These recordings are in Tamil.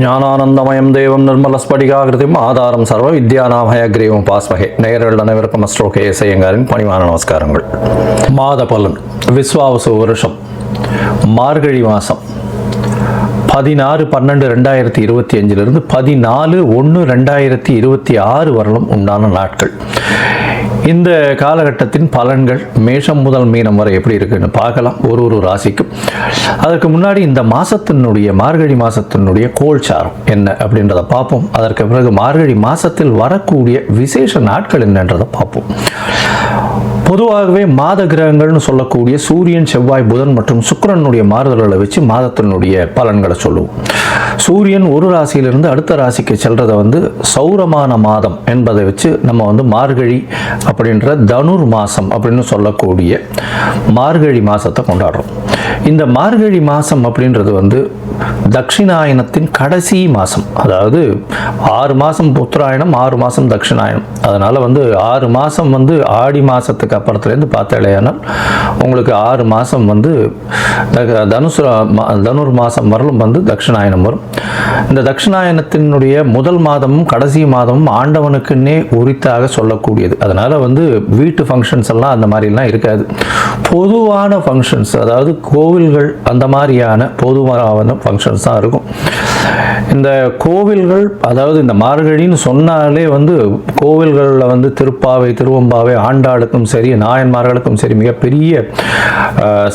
ஞானானந்தமயம் தேவம் நிர்மலஸ்படிகாகிருதிம் ஆதாரம் சர்வ வித்யாநாமயக்ரீவம் பாஸ்மகே. நேயர்கள் அனைவருக்கும் அஸ்ட்ரோ கே எஸ் ஐயங்காரின் பணிவான நமஸ்காரங்கள். மாத பலன் விஸ்வாவசு வருஷம் மார்கழி மாதம் 16/12/2025 14/1/2026 வரலும் உண்டான நாட்கள். இந்த காலகட்டத்தின் பலன்கள் மேஷம் முதல் மீனம் வரை எப்படி இருக்குன்னு பார்க்கலாம், ஒரு ராசிக்கும். அதற்கு முன்னாடி இந்த மாதத்தினுடைய மார்கழி மாதத்தினுடைய கோல்சாரம் என்ன அப்படின்றத பார்ப்போம். அதற்கு பிறகு மார்கழி மாதத்தில் வரக்கூடிய விசேஷ நாட்கள் என்னன்றதை பார்ப்போம். பொதுவாகவே மாத கிரகங்கள்னு சொல்லக்கூடிய சூரியன், செவ்வாய், புதன் மற்றும் சுக்கிரனுடைய மாறுதல்களை வச்சு மாதத்தினுடைய பலன்களை சொல்லுவோம். சூரியன் ஒரு ராசியிலிருந்து அடுத்த ராசிக்கு செல்றதை சௌரமான மாதம் என்பதை வச்சு நம்ம மார்கழி அப்படின்ற தனுர் மாதம் அப்படின்னு சொல்லக்கூடிய மார்கழி மாதத்தை கொண்டாடுறோம். இந்த மார்கழி மாதம் அப்படின்றது தட்சிணாயனத்தின் கடைசி மாதம். அதாவது 6 மாதம் உத்தராயணம், 6 மாதம் தட்சிணாயனம். அதனால் 6 மாதம் ஆடி மாதத்துக்கு அப்புறத்துலேருந்து பார்த்தாலேயானால் உங்களுக்கு 6 மாதம் தனுர் மாதம் வரலும் தட்சிணாயனம் வரும். இந்த தட்சிணாயனத்தினுடைய முதல் மாதமும் கடைசி மாதமும் ஆண்டவனுக்குன்னே உரித்தாக சொல்லக்கூடியது. அதனால் வீட்டு ஃபங்க்ஷன்ஸ் எல்லாம் அந்த மாதிரிலாம் இருக்காது. பொதுவான ஃபங்க்ஷன்ஸ், அதாவது கோவில்கள் அந்த மாதிரியான பொதுவான ஃபங்க்ஷன்ஸ் தான் இருக்கும். இந்த கோவில்கள், அதாவது இந்த மார்கழின்னு சொன்னாலே கோவில்களில் திருப்பாவை, திருவம்பாவை, ஆண்டாளுக்கும் சரி, நாயன்மார்களுக்கும் சரி, மிகப்பெரிய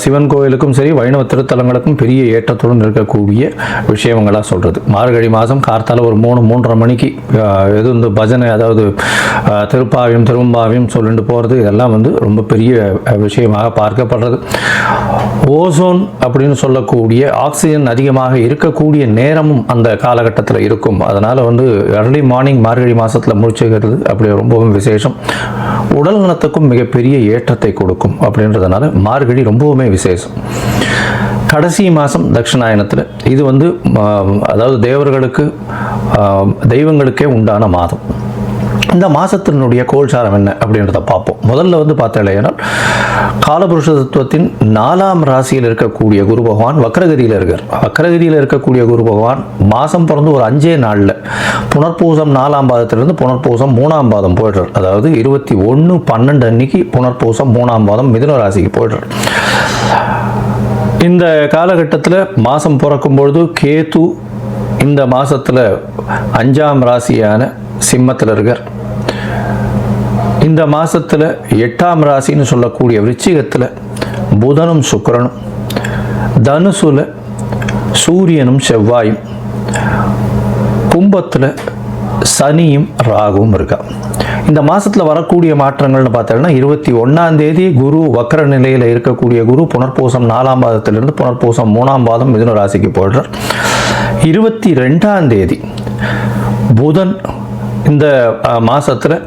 சிவன் கோவிலுக்கும் சரி, வைணவ திருத்தலங்களுக்கும் பெரிய ஏற்றத்துடன் இருக்கக்கூடிய விஷயங்களாக சொல்கிறது. மார்கழி மாதம் கார்த்தால ஒரு 3-3:30 மணிக்கு பஜனை, அதாவது திருப்பாவையும் திருவம்பாவையும் சொல்லிட்டு போகிறது, இதெல்லாம் ரொம்ப பெரிய விஷயமாக பார்க்கப்படுறது. ஓசோன் அப்படின்னு சொல்லக்கூடிய ஆக்சிஜன் அதிகமாக இருக்கக்கூடிய நேரமும் அந்த காலகட்டத்தில் இருக்கும். அதனால் early மார்னிங் மார்கழி மாதத்தில் முடிச்சுக்கிறது அப்படி ரொம்பவும் விசேஷம். உடல் நலத்துக்கும் மிகப்பெரிய ஏற்றத்தை கொடுக்கும். அப்படின்றதுனால மார்கழி ரொம்பவுமே விசேஷம். கடைசி மாதம் தட்சிணாயனத்தில் இது அதாவது தேவர்களுக்கு, தெய்வங்களுக்கே உண்டான மாதம். இந்த மாதத்தினுடைய கோல்சாரம் என்ன அப்படின்றத பார்ப்போம். முதல்ல பார்த்தாலேனால் காலபுருஷ தத்துவத்தின் 4ஆம் ராசியில் இருக்கக்கூடிய குரு பகவான் வக்ரகதியில் இருக்கார். வக்ரகதியில் இருக்கக்கூடிய குரு பகவான் மாதம் பிறந்து ஒரு 5 நாளில் புனர்பூசம் 4ஆம் பாதத்திலிருந்து புனர்பூசம் 3ஆம் பாதம் போய்டுறார். அதாவது 21/12 அன்னைக்கு புனர்பூசம் 3ஆம் பாதம் மிதுன ராசிக்கு போய்டுறார். இந்த காலகட்டத்தில் மாதம் பிறக்கும்பொழுது கேது இந்த மாதத்தில் 5ஆம் ராசியான சிம்மத்தில் இருக்கார். இந்த மாதத்தில் 8ஆம் ராசின்னு சொல்லக்கூடிய விருச்சிகத்தில் புதனும் சுக்கிரனும், தனுசுல சூரியனும் செவ்வாயும், கும்பத்தில் சனியும் ராகுவும் இருக்கா. இந்த மாதத்தில் வரக்கூடிய மாற்றங்கள்னு பார்த்தோம்னா 21ஆம் தேதி குரு வக்ர நிலையில் இருக்கக்கூடிய குரு புனர்பூசம் 4ஆம் பாதத்திலிருந்து புனர்பூசம் 3ஆம் பாதம் மிதுன ராசிக்கு போடுறார். 22ஆம் தேதி புதன் இந்த மாதத்தில்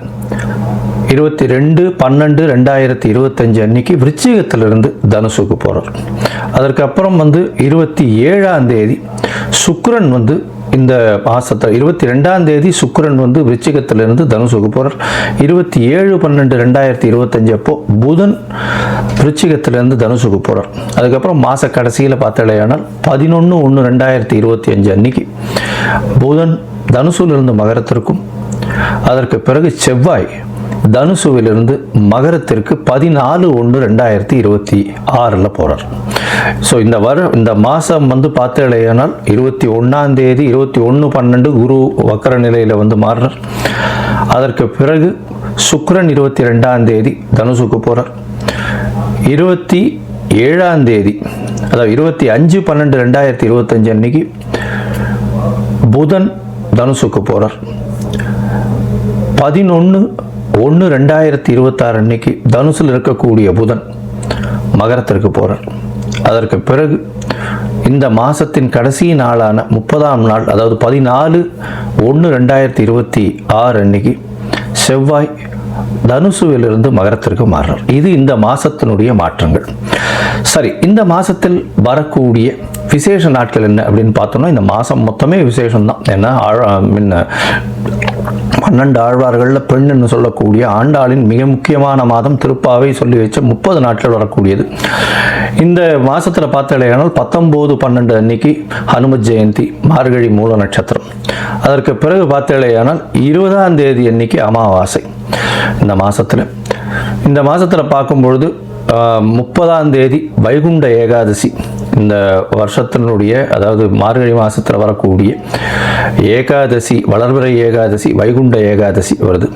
22/12/2025 அன்னைக்கு விருச்சிகத்திலிருந்து தனுசுக்கு போகிறார். அதற்கப்புறம் 27ஆம் தேதி சுக்கிரன் இந்த மாதத்தில் 22ஆம் தேதி சுக்கிரன் விருச்சிகத்திலிருந்து தனுசுக்கு போகிறார். 27/12/2025 அப்போ புதன் விருச்சிகத்திலிருந்து தனுசுக்கு போகிறார். அதுக்கப்புறம் மாத கடைசியில் பார்த்தாலேயானால் 11/1/2025 அன்னைக்கு புதன் தனுசுவிலிருந்து மகரத்திற்கும், அதற்கு பிறகு செவ்வாய் தனுசுவிலிருந்து மகரத்திற்கு 14/1/2026 போகிறார். ஸோ இந்த மாதம் பார்த்தாலேயானால் 21ஆம் தேதி 21/12 குரு வக்கர நிலையில் மாறுறார். அதற்கு பிறகு சுக்கிரன் 22ஆம் தேதி தனுசுக்கு போகிறார். 27ஆம் தேதி, அதாவது 25/12/2025 அன்னைக்கு புதன் தனுசுக்கு போகிறார். 11/1/2026 அன்னைக்கு தனுசில் இருக்கக்கூடிய புதன் மகரத்திற்கு போகிறார். அதற்கு பிறகு இந்த மாதத்தின் கடைசி நாளான 30ஆம் நாள், அதாவது 14/1/2026 அன்னைக்கு செவ்வாய் தனுசுவிலிருந்து மகரத்திற்கு மாறுறார். இது இந்த மாதத்தினுடைய மாற்றங்கள். சரி, இந்த மாதத்தில் வரக்கூடிய விசேஷ நாட்கள் என்ன அப்படின்னு பார்த்தோம்னா, இந்த மாதம் மொத்தமே விசேஷம்தான். ஏன்னா 12 ஆழ்வார்களில் பெண்ணுன்னு சொல்லக்கூடிய ஆண்டாளின் மிக முக்கியமான மாதம் திருப்பாவை சொல்லி வச்ச 30 நாட்கள் வரக்கூடியது. இந்த மாதத்தில் பார்த்தாலேயானால் 19/12 அன்னைக்கு ஹனுமத் ஜெயந்தி, மார்கழி மூல நட்சத்திரம். அதற்கு பிறகு பார்த்தாலேயானால் 20ஆம் தேதி அன்னைக்கு அமாவாசை. இந்த மாதத்தில் பார்க்கும்பொழுது 30ஆம் தேதி வைகுண்ட ஏகாதசி. இந்த வருஷத்தினுடைய அதாவது மார்கழி மாதத்தில் வரக்கூடிய ஏகாதசி, வளர்பிறை ஏகாதசி, வைகுண்ட ஏகாதசி வருது.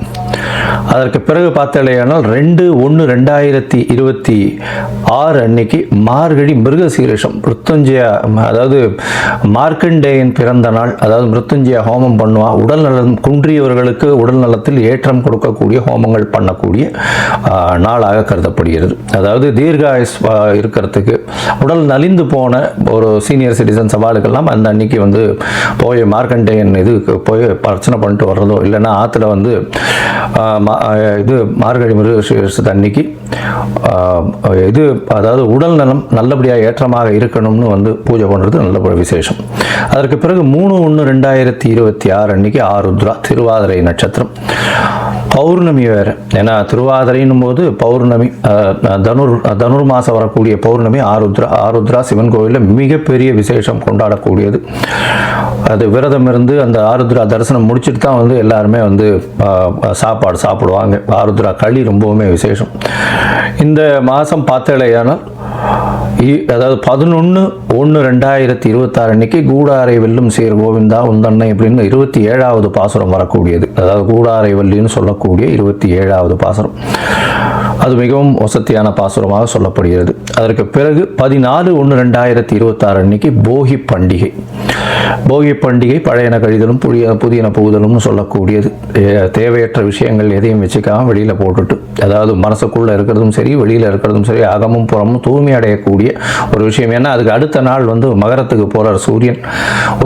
அதற்கு பிறகு பார்த்தாலேயானால் 2/1/2026 அன்னைக்கு மார்கழி மிருகசீரிஷம், மிருத்யுஞ்சய, அதாவது மார்க்கண்டேயன் பிறந்த நாள். அதாவது மிருத்யுஞ்சய ஹோமம் பண்ணுவா. உடல் நலம் குன்றியவர்களுக்கு உடல் நலத்தில் ஏற்றம் கொடுக்கக்கூடிய ஹோமங்கள் பண்ணக்கூடிய நாளாக கருதப்படுகிறது. அதாவது தீர்காயுஸ் இருக்கிறதுக்கு, உடல் நலிந்து போன ஒரு சீனியர் சிட்டிசன் சவாலுக்கெல்லாம் அந்த அன்னைக்கு வந்து போய் மார்க்கண்டேயன் இதுக்கு போய் பிரச்சனை பண்ணிட்டு வர்றதோ, இல்லைன்னா ஆற்றுல வந்து இது மார்கழி மிருகசீரிஷத்து அன்னைக்கு இது அதாவது உடல் நலம் நல்லபடியாக ஏற்றமாக இருக்கணும்னு வந்து பூஜை பண்ணுறது நல்ல விசேஷம். அதற்கு பிறகு 3/1/2026 அன்னைக்கு ஆருத்ரா, திருவாதிரை நட்சத்திரம். பௌர்ணமி வேறு. ஏன்னா திருவாதிரைன்னும் போது பௌர்ணமி, தனுர் மாதம் வரக்கூடிய பௌர்ணமி ஆருத்ரா சிவன் கோவிலில் மிகப்பெரிய விசேஷம் கொண்டாடக்கூடியது. அது விரதம் இருந்து அந்த ஆருத்ரா தரிசனம் முடிச்சுட்டு தான் வந்து எல்லாருமே வந்து சாப்பாடு சாப்பிடுவாங்க. ஆருத்ரா களி ரொம்பவுமே விசேஷம். இந்த மாதம் பார்த்தேலையானால் அதாவது 11/1/2026 அன்னைக்கு கூடாரை வெல்லும் சீர் கோவிந்தா உந்தன்னை அப்படின்னு 27வது பாசுரம் வரக்கூடியது. அதாவது கூடாரை வெல்லின்னு சொல்லக்கூடிய 27வது பாசுரம். அது மிகவும் வசதியான பாசுரமாக சொல்லப்படுகிறது. அதற்கு பிறகு 14/1/2026 அன்னைக்கு போகி பண்டிகை. போகி பண்டிகை பழையன கழிதலும் புதியன புகுதலும்னு சொல்லக்கூடியது. தேவையற்ற விஷயங்கள் எதையும் வச்சுக்காம வெளியில் போட்டுட்டு, அதாவது மனசுக்குள்ளே இருக்கிறதும் சரி வெளியில் இருக்கிறதும் சரி அகமும் புறமும் தூய்மை அடையக்கூடிய ஒரு விஷயம். ஏன்னா அதுக்கு அடுத்த நாள் வந்து மகரத்துக்கு போகிறார் சூரியன்.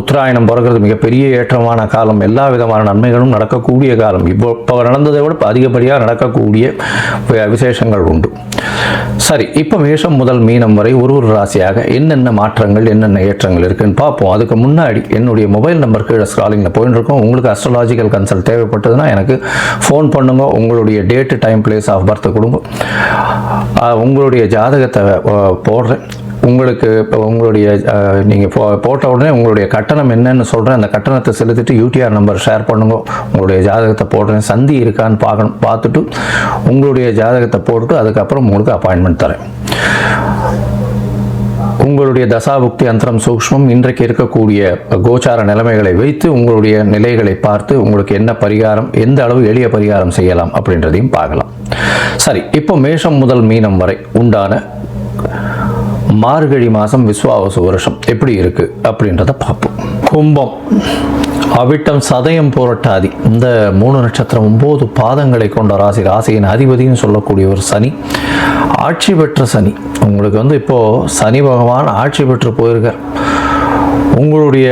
உத்தராயணம் பிறகுறது மிகப்பெரிய ஏற்றமான காலம். எல்லா விதமான நன்மைகளும் நடக்கக்கூடிய காலம். இப்போ நடந்ததை விட அதிகப்படியாக நடக்கக்கூடிய விசேஷங்கள் உண்டு. சரி, இப்போ மேஷம் முதல் மீனம் வரை ஒரு ராசியாக என்னென்ன மாற்றங்கள் என்னென்ன ஏற்றங்கள் இருக்குன்னு பார்ப்போம். அதுக்கு முன்னாடி என்னுடைய மொபைல் நம்பர் கீழே ஸ்க்ராலிங்கில் போயிட்டு இருக்கோம். உங்களுக்கு அஸ்ட்ராலாஜிக்கல் கன்சல்ட் தேவைப்பட்டதுன்னா எனக்கு ஃபோன் பண்ணுங்க. உங்களுடைய date, time, place of birth கொடுங்க. உங்களுடைய ஜாதகத்தை போடுறேன். உங்களுக்கு உங்களுடைய நீங்கள் போட்ட உடனே உங்களுடைய கட்டணம் என்னன்னு சொல்கிறேன். அந்த கட்டணத்தை செலுத்திட்டு யூடிஆர் நம்பர் ஷேர் பண்ணுங்க. உங்களுடைய ஜாதகத்தை போடுறேன். சந்தி இருக்கான்னு பார்த்துட்டு உங்களுடைய ஜாதகத்தை போட்டுட்டு அதுக்கப்புறம் உங்களுக்கு அப்பாயின்மெண்ட் தரேன். உங்களுடைய தசாபுக்தி அந்தரம் சூக்ஷ்மம் இன்றைக்கு இருக்கக்கூடிய கோச்சார நிலைமைகளை வைத்து உங்களுடைய நிலைகளை பார்த்து உங்களுக்கு என்ன பரிகாரம், எந்த அளவு எளிய பரிகாரம் செய்யலாம் அப்படின்றதையும் பார்க்கலாம். சரி, இப்போ மேஷம் முதல் மீனம் வரை உண்டான மார்கழி மாதம் விஸ்வாவசு வருஷம் எப்படி இருக்கு அப்படின்றத பார்ப்போம். கும்பம், அவிட்டம், சதயம், புரட்டாதி இந்த 3 நட்சத்திரம் 9 பாதங்களை கொண்ட ராசி. ராசியின் அதிபதினு சொல்லக்கூடிய ஒரு சனி, ஆட்சி பெற்ற சனி. உங்களுக்கு வந்து இப்போது சனி பகவான் ஆட்சி பெற்று போயிருக்கார். உங்களுடைய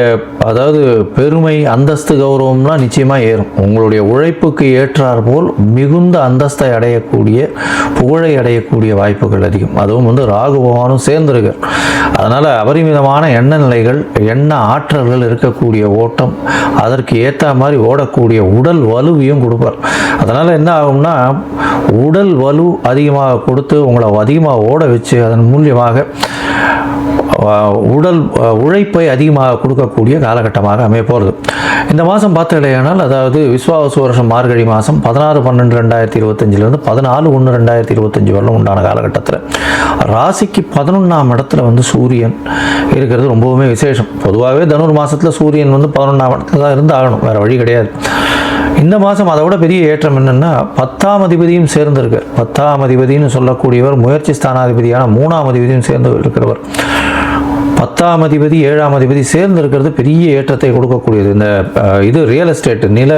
அதாவது பெருமை, அந்தஸ்து, கௌரவம்லாம் நிச்சயமாக ஏறும். உங்களுடைய உழைப்புக்கு ஏற்றார் போல் மிகுந்த அந்தஸ்தை அடையக்கூடிய, புகழை அடையக்கூடிய வாய்ப்புகள் அதிகம். அதுவும் வந்து ராகு பகவானும் சேர்ந்திருக்கார். அதனால் அபரிமிதமான எண்ண நிலைகள், எண்ண ஆற்றல்கள் இருக்கக்கூடிய ஓட்டம், அதற்கு ஏற்ற மாதிரி ஓடக்கூடிய உடல் வலுவையும் கொடுப்பார். அதனால் என்ன ஆகும்னா உடல் வலு அதிகமாக கொடுத்து உங்களை அதிகமாக ஓட வச்சு அதன் மூலியமாக உடல் உழைப்பை அதிகமாக கொடுக்கக்கூடிய காலகட்டமாக அமைய போகிறது. இந்த மாதம் பார்த்தீங்களேனால் அதாவது விஸ்வாவசு வருஷம் மார்கழி மாதம் 16/12/2025 14/1/2025 வரலும் உண்டான காலகட்டத்தில் ராசிக்கு 11ஆம் இடத்துல வந்து சூரியன் இருக்கிறது ரொம்பவுமே விசேஷம். பொதுவாகவே தனுர் மாதத்தில் சூரியன் வந்து 11ஆம் இடத்துல தான் இருந்து ஆகணும், வேறு வழி கிடையாது. இந்த மாதம் அதை விட பெரிய ஏற்றம் என்னென்னா 10ஆம் அதிபதியும் சேர்ந்திருக்கு. 10ஆம் அதிபதினு சொல்லக்கூடியவர் முயற்சி ஸ்தானாதிபதியான 3ஆம் அதிபதியும் சேர்ந்து இருக்கிறவர். 10ஆம் அதிபதி 7ஆம் அதிபதி சேர்ந்து இருக்கிறது பெரிய ஏற்றத்தை கொடுக்கக்கூடியது. இந்த இது ரியல் எஸ்டேட், நில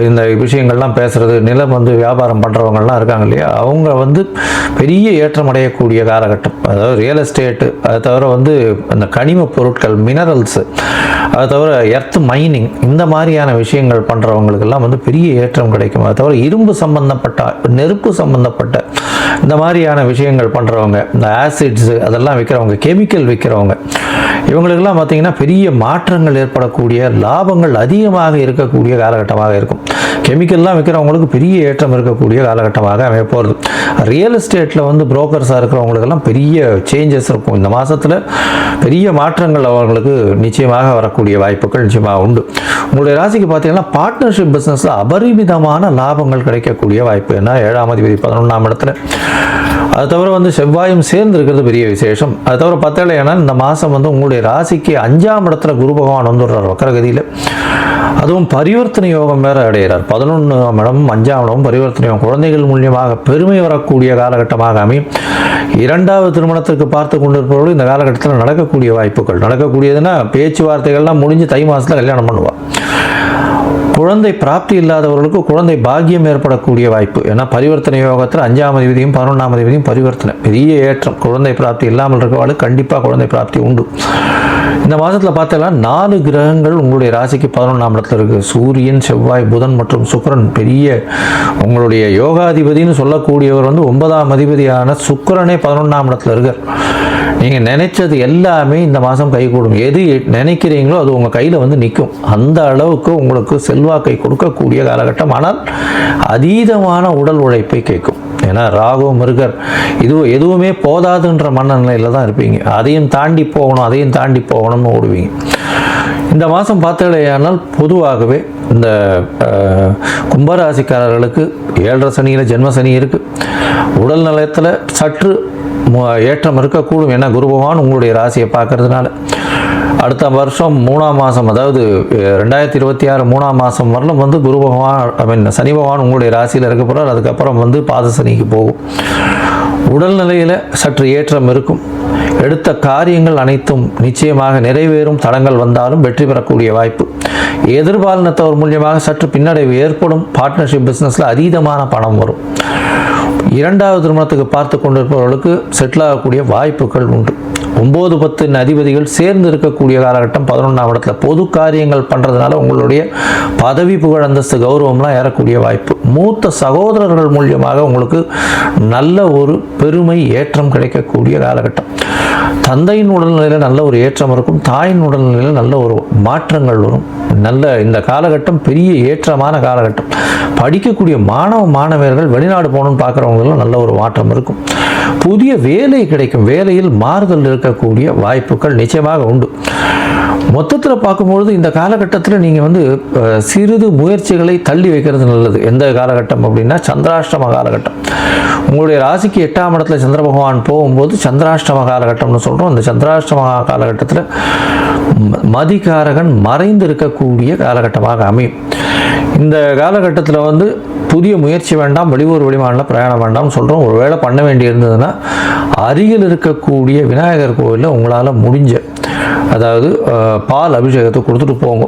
இந்த விஷயங்கள்லாம் பேசுகிறது, நிலம் வந்து வியாபாரம் பண்ணுறவங்கள்லாம் இருக்காங்க இல்லையா, அவங்க வந்து பெரிய ஏற்றம் அடையக்கூடிய காலகட்டம். அதாவது ரியல் எஸ்டேட்டு, அதை தவிர வந்து அந்த கனிம பொருட்கள், மினரல்ஸு, அதை தவிர எர்த் மைனிங், இந்த மாதிரியான விஷயங்கள் பண்ணுறவங்களுக்கெல்லாம் வந்து பெரிய ஏற்றம் கிடைக்கும். அதை தவிர இரும்பு சம்பந்தப்பட்ட, நெருப்பு சம்பந்தப்பட்ட இந்த மாதிரியான விஷயங்கள் பண்ணுறவங்க, இந்த ஆசிட்ஸு அதெல்லாம் விற்கிறவங்க, கெமிக்கல் விற்கிறவங்க, இவங்களுக்கெல்லாம் பார்த்திங்கன்னா பெரிய மாற்றங்கள் ஏற்படக்கூடிய, லாபங்கள் அதிகமாக இருக்கக்கூடிய காலகட்டமாக இருக்கும். கெமிக்கல்லாம் விற்கிறவங்களுக்கு பெரிய ஏற்றம் இருக்கக்கூடிய காலகட்டமாக அமைய போகிறது. ரியல் எஸ்டேட்டில் வந்து புரோக்கர்ஸாக இருக்கிறவங்களுக்கெல்லாம் பெரிய சேஞ்சஸ் இருக்கும். இந்த மாதத்தில் பெரிய மாற்றங்கள் அவர்களுக்கு நிச்சயமாக வரக்கூடிய வாய்ப்புகள் நிச்சயமாக உண்டு. உங்களுடைய ராசிக்கு பார்த்தீங்கன்னா பார்ட்னர்ஷிப் பிஸ்னஸில் அபரிமிதமான லாபங்கள் கிடைக்கக்கூடிய வாய்ப்பு. ஏன்னா 7ஆம் அதிபதி 11ஆம் இடத்துல, அது தவிர வந்து செவ்வாயும் சேர்ந்து இருக்கிறது பெரிய விசேஷம். அது தவிர பார்த்தீங்கன்னா இந்த மாதம் வந்து உங்களுடைய ராசிக்கு 5ஆம் இடத்துல குரு பகவான் வந்துடுறார் வக்கரகதியில். அதுவும் பரிவர்த்தனை யோகம் வேறு அடைகிறார். 11ஆம் இடமும் 5ஆம் இடமும் பரிவர்த்தனை யோகம், குழந்தைகள் மூலியமாக பெருமை வரக்கூடிய காலகட்டமாக அமையும். 2வது திருமணத்திற்கு பார்த்து கொண்டிருப்பவர்கள் இந்த காலகட்டத்தில் நடக்கக்கூடிய வாய்ப்புகள். நடக்கக்கூடியதுன்னா பேச்சுவார்த்தைகள்லாம் முடிஞ்சு தை மாதத்தில் கல்யாணம் பண்ணுவார். குழந்தை பிராப்தி இல்லாதவர்களுக்கு குழந்தை பாக்கியம் ஏற்படக்கூடிய வாய்ப்பு. ஏன்னா பரிவர்த்தனை யோகத்தில் 5ஆம் அதிபதியும் 11ஆம் அதிபதியும் பரிவர்த்தனை, பெரிய ஏற்றம். குழந்தை பிராப்தி இல்லாமல் இருக்கவாளுக்கு கண்டிப்பாக குழந்தை பிராப்தி உண்டு. இந்த மாதத்தில் பார்த்தீங்கன்னா 4 கிரகங்கள் உங்களுடைய ராசிக்கு 11ஆம் இடத்துல இருக்குது. சூரியன், செவ்வாய், புதன் மற்றும் சுக்கிரன். பெரிய உங்களுடைய யோகாதிபதினு சொல்லக்கூடியவர் வந்து 9ஆம் அதிபதியான சுக்கிரனே 11ஆம் இடத்துல இருக்கார். நீங்கள் நினைச்சது எல்லாமே இந்த மாதம் கைகூடும். எது நினைக்கிறீங்களோ அது உங்கள் கையில் வந்து நிற்கும். அந்த அளவுக்கு உங்களுக்கு செல்வாக்கை கொடுக்கக்கூடிய காலகட்டம். ஆனால் அதீதமான உடல் உழைப்பை கேட்கும். ஏன்னா ராகு மிருகர் எதுவுமே போதாதுன்ற மனநிலையில் தான் இருப்பீங்க. அதையும் தாண்டி போகணும்னு ஓடுவீங்க. இந்த மாதம் பார்த்தீங்கன்னா பொதுவாகவே இந்த கும்பராசிக்காரர்களுக்கு 7.5 சனியில் ஜென்ம சனி இருக்குது. உடல் நலத்தில் சற்று ஏற்றம் இருக்கக்கூடும். ஏன்னா குரு பகவான் உங்களுடைய ராசியை பார்க்கறதுனால அடுத்த வருஷம் 3ஆம் மாதம், அதாவது 2026 3ஆம் மாதம் வரலும் வந்து குரு பகவான் சனி பகவான் உங்களுடைய ராசியில் இருக்க போகிறார். அதுக்கப்புறம் வந்து பாத சனிக்கு போகும். உடல்நிலையில் சற்று ஏற்றம் இருக்கும். எடுத்த காரியங்கள் அனைத்தும் நிச்சயமாக நிறைவேறும். தடங்கள் வந்தாலும் வெற்றி பெறக்கூடிய வாய்ப்பு. எதிர்பாலினத்தவர் மூலியமாக சற்று பின்னடைவு ஏற்படும். பார்ட்னர்ஷிப் பிஸ்னஸில் அதீதமான பணம் வரும். 2வது திருமணத்துக்கு பார்த்து கொண்டிருப்பவர்களுக்கு செட்டில் ஆகக்கூடிய வாய்ப்புகள் உண்டு. 9, 10 அதிபதிகள் சேர்ந்து இருக்கக்கூடிய காலகட்டம். 11ஆம் இடத்துல பொது காரியங்கள் பண்ணுறதுனால உங்களுடைய பதவி, புகழ், அந்தஸ்து, கௌரவம்லாம் ஏறக்கூடிய வாய்ப்பு. மூத்த சகோதரர்கள் மூலியமாக உங்களுக்கு நல்ல ஒரு பெருமை, ஏற்றம் கிடைக்கக்கூடிய காலகட்டம். தந்தையின் உடல்நிலையில் நல்ல ஒரு ஏற்றம் இருக்கும். தாயின் உடல்நிலையில் நல்ல ஒரு மாற்றங்கள் வரும். இந்த காலகட்டம் பெரிய ஏற்றமான காலகட்டம். படிக்கக்கூடிய மாணவர்கள் வெளிநாடு போகணும்னு பார்க்குறவங்களும் நல்ல ஒரு மாற்றம் இருக்கும். புதிய வேலை கிடைக்கும். வேலையில் மாறுதல் இருக்கக்கூடிய வாய்ப்புகள் நிச்சயமாக உண்டு. மொத்தத்தில் பார்க்கும்பொழுது இந்த காலகட்டத்தில் நீங்கள் வந்து சிறிது முயற்சிகளை தள்ளி வைக்கிறது நல்லது. எந்த காலகட்டம் அப்படின்னா சந்திராஷ்டம காலகட்டம். உங்களுடைய ராசிக்கு 8ஆம் இடத்துல சந்திர பகவான் போகும்போது சந்திராஷ்டம காலகட்டம்னு சொல்கிறோம். அந்த சந்திராஷ்டம காலகட்டத்தில் மதிகாரகன் மறைந்து இருக்கக்கூடிய காலகட்டமாக அமையும். இந்த காலகட்டத்தில் வந்து புதிய முயற்சி வேண்டாம், வெளியூர் வெளிமாநில பிரயாணம் வேண்டாம்னு சொல்கிறோம். ஒரு வேளை பண்ண வேண்டி இருந்ததுன்னா அருகில் இருக்கக்கூடிய விநாயகர் கோவிலில் உங்களால் முடிஞ்ச, அதாவது பால் அபிஷேகத்தை கொடுத்துட்டு போங்க.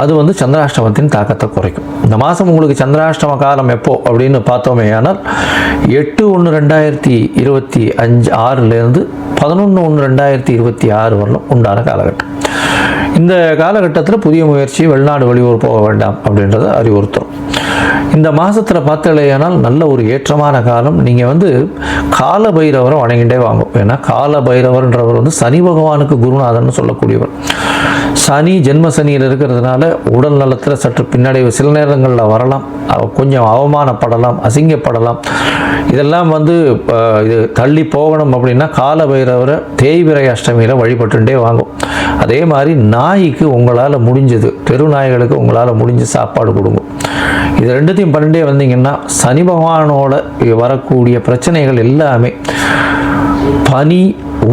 அது வந்து சந்திராஷ்டமத்தின் தாக்கத்தை குறைக்கும். இந்த மாதம் உங்களுக்கு சந்திராஷ்டம காலம் எப்போ அப்படின்னு பார்த்தோமே ஆனால் 8/1/2026 11/1/2026 வரலும் உண்டான காலகட்டம். இந்த காலகட்டத்தில் புதிய முயற்சி, வெளிநாடு வெளியூர் போக வேண்டாம் அப்படின்றத அறிவுறுத்தும். இந்த மாதத்தில் பார்த்தலையானால் நல்ல ஒரு ஏற்றமான காலம். நீங்கள் வந்து கால பைரவரை வணங்கிட்டே வாங்கும். ஏன்னா கால பைரவர்ன்றவர் வந்து சனி பகவானுக்கு குருநாதன் சொல்லக்கூடியவர். சனி ஜென்ம சனியில் இருக்கிறதுனால உடல் நலத்தில் சற்று பின்னடைவு சில நேரங்களில் வரலாம். கொஞ்சம் அவமானப்படலாம், அசிங்கப்படலாம். இதெல்லாம் வந்து இது தள்ளி போகணும் அப்படின்னா கால பைரவரை தேய்பிறை அஷ்டமியில் வழிபட்டுட்டே வாங்கும். அதே மாதிரி நாய்க்கு உங்களால் முடிஞ்சது, தெரு நாய்களுக்கு உங்களால் முடிஞ்ச சாப்பாடு கொடுங்க. இது ரெண்டுத்தையும் பண்ணிட்டே வந்தீங்கன்னா சனி பகவானோட வரக்கூடிய பிரச்சனைகள் எல்லாமே பனி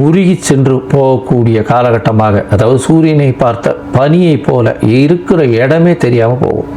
உருகி சென்று போகக்கூடிய காலகட்டமாக, அதாவது சூரியனை பார்த்த பனியை போல இருக்கிற இடமே தெரியாமல் போகும்.